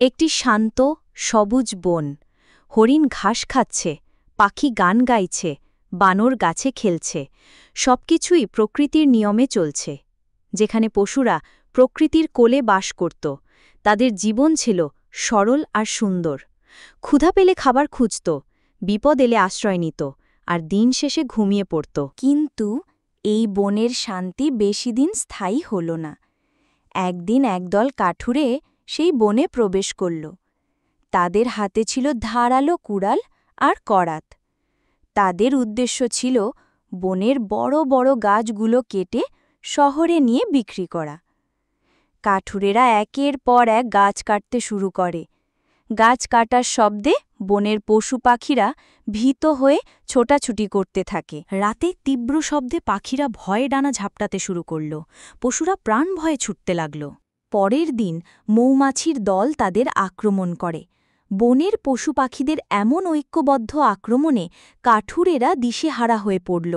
একটি শান্ত সবুজ বন। হরিণ ঘাস খাচ্ছে, পাখি গান গাইছে, বানর গাছে খেলছে। সবকিছুই প্রকৃতির নিয়মে চলছে। যেখানে পশুরা প্রকৃতির কোলে বাস করত, তাদের জীবন ছিল সরল আর সুন্দর। ক্ষুধা পেলে খাবার খুঁজত, বিপদ এলে আশ্রয় নিত, আর দিন শেষে ঘুমিয়ে পড়ত। কিন্তু এই বনের শান্তি বেশিদিন স্থায়ী হল না। একদিন একদল কাঠুরে সেই বনে প্রবেশ করল। তাদের হাতে ছিল ধারালো কুড়াল আর করাত। তাদের উদ্দেশ্য ছিল বনের বড় বড় গাছগুলো কেটে শহরে নিয়ে বিক্রি করা। কাঠুরেরা একের পর এক গাছ কাটতে শুরু করে। গাছ কাটার শব্দে বনের পশু পাখিরা ভীত হয়ে ছোটাছুটি করতে থাকে। রাতে তীব্র শব্দে পাখিরা ভয়ে ডানা ঝাপটাতে শুরু করল। পশুরা প্রাণ ভয়ে ছুটতে লাগল। পরের দিন মৌমাছির দল তাদের আক্রমণ করে। বনের পশু পাখিদের এমন ঐক্যবদ্ধ আক্রমণে কাঠুরেরা দিশেহারা হয়ে পড়ল।